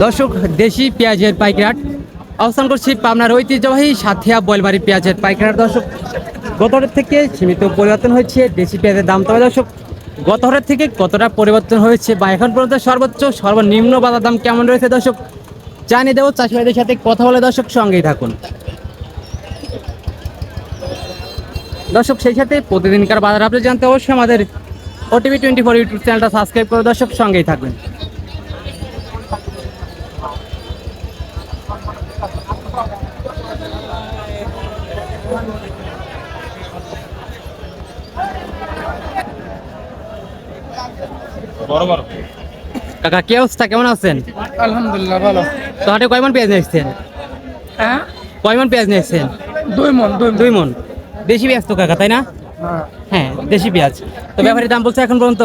দর্শক, দেশি পেঁয়াজের পাইকারহাট অবস্থান করছি পাবনার ঐতিহ্যবাহী সাথিয়া বয়লবাড়ি পেঁয়াজের পাইকারহাট। দর্শক, গত হাটের থেকে সীমিত পরিবর্তন হয়েছে দেশি পেঁয়াজের দাম। তবে দর্শক, গত হাটের থেকে কতটা পরিবর্তন হয়েছে বা এখন পর্যন্ত সর্বোচ্চ সর্বনিম্ন বাজার দাম কেমন রয়েছে দর্শক জানিয়ে দেবো। চাষি ভাইদের সাথে কথা বলে দর্শক সঙ্গেই থাকুন। দর্শক, সেই সাথে প্রতিদিনকার বাজার আপনি জানতে অবশ্যই আমাদের ওটিভি 24 ইউটিউব চ্যানেলটা সাবস্ক্রাইব করে দর্শক সঙ্গেই থাকবেন। কাকা, কি অবস্থা, কেমন আছেন? আলহামদুলিল্লাহ ভালো। তো হাটে কয় মন পেঁয়াজ নিয়েছেন? হ্যাঁ, কয় মন পেঁয়াজ নিয়েছেন? 2 মণ। 2 মন। দেশি পেঁয়াজ তো কাকা, তাই না? হ্যাঁ, দেশি পেঁয়াজ। তো ব্যাপারীর দাম বলছে এখন পর্যন্ত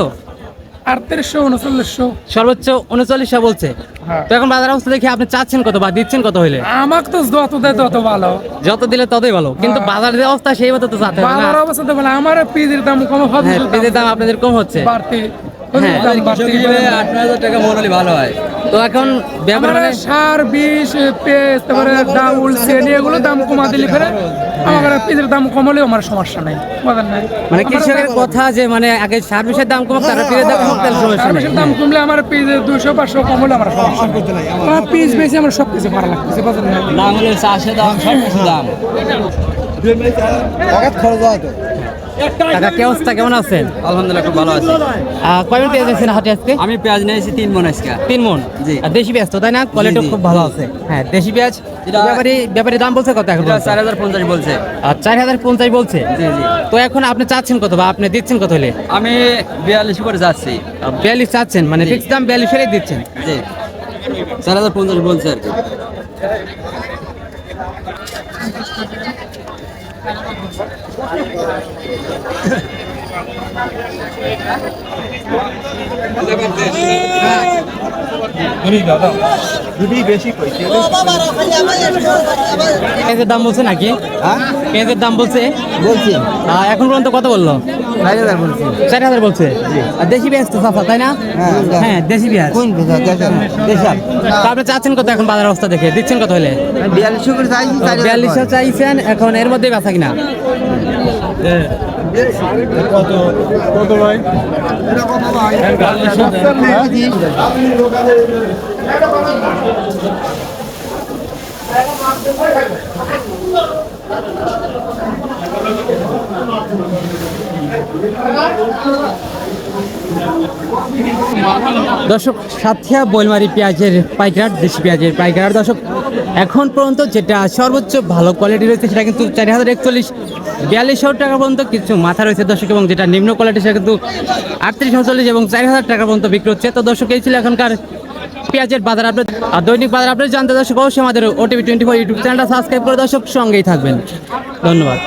3800 3900। সর্বোচ্চ 3900 বলছে। হ্যাঁ। তো এখন বাজার অবস্থা দেখে আপনি চাচ্ছেন কত বা দিচ্ছেন কত হইলে? আমাকে তো যত দেয় তত ভালো। যত দিলে ততই ভালো, কিন্তু বাজারের যে অবস্থা সেই মতো তো চাতে হবে না। বাজার অবস্থা তো ভালো। আমার পিজির দাম কম হবে, হ্যাঁ, পেঁয়াজের দাম আপনাদের কম হচ্ছে। বাড়তি। হ্যাঁ, 8,000 টাকা মন হলে ভালো হয়। তো এখন ব্যাপার আমার সার বিষ পেঁয়াজ তারপরে ডাউল চেনি এগুলো দাম কমা দিলে ফেরে আমার পিজির দাম কম হলেও আমার সমস্যা নাই, বাজার নাই। মানে কৃষকের কথা যে মানে আগে সার বিষয়ের দাম কম, তারা পেঁয়াজের দাম কম, তাহলে সমস্যা নেই। দাম কমলে আমার পিজ 200-500 কম হলে আমার সমস্যা নাই। আমার পিজ বেশি আমার সব কিছু ভালো লাগতেছে, বাজার নাই। দাম হলে চাষে দাম, সব কিছু দাম। কাকা, কি অবস্থা, কেমন আছেন? আলহামদুলিল্লাহ, খুব ভালো আছে। কয় মন পেঁয়াজ নিয়েছেন হাটে আজকে? আমি পেঁয়াজ নিয়েছি 3 মণ আজকে। 3 মন। জি। আর দেশি পেঁয়াজ তো, তাই না? কোয়ালিটি জি। খুব ভালো আছে। হ্যাঁ, দেশি পেঁয়াজ। ব্যাপারী দাম বলছে কত এখন? 4,050 বলছে। আর 4050 বলছে। জি জি। তো এখন আপনি চাচ্ছেন কত বা আপনি দিচ্ছেন কত হলে? আমি 42 করে যাচ্ছি। 42 চাচ্ছেন, মানে ফিক্স দাম 42 এর দিচ্ছেন। জি, 4,050 বলছে আর কি। পেঁয়াজের দাম বলছে নাকি? পেঁয়াজের দাম বলছে। বলছি এখন পর্যন্ত কত বললো? 4,000 বলছি। 4000 বলছে। আর দেশি পেঁয়াজ তো চাচা, তাই না? হ্যাঁ, দেশি পেঁয়াজ। দেশাল। তো আপনি চাচ্ছেন কত এখন বাজার অবস্থা দেখে? দিচ্ছেন কত হলে? 42 করে চাইছি। 4200 চাইছেন, এখন এর মধ্যে বেচা কিনা? দর্শক, সাথিয়া বয়লমারি পেঁয়াজের পাইকারহাট, দেশি পেঁয়াজের পাইকারহাট। দর্শক, এখন পর্যন্ত যেটা সর্বোচ্চ ভালো কোয়ালিটি রয়েছে সেটা কিন্তু 4041 4200 টাকা পর্যন্ত কিছু মাথা রয়েছে দর্শক, এবং যেটা নিম্ন কোয়ালিটি সেটা কিন্তু 3839 এবং 4000 টাকা পর্যন্ত বিক্রি হচ্ছে। তো দর্শক, এই ছিল এখনকার পেঁয়াজের বাজার আপডেট। আর দৈনিক বাজার আপডেট জানতে দর্শক অবশ্যই আমাদের ওটিভি 24 ইউটিউব চ্যানেলটা সাবস্ক্রাইব করে দর্শক সঙ্গেই থাকবেন। ধন্যবাদ।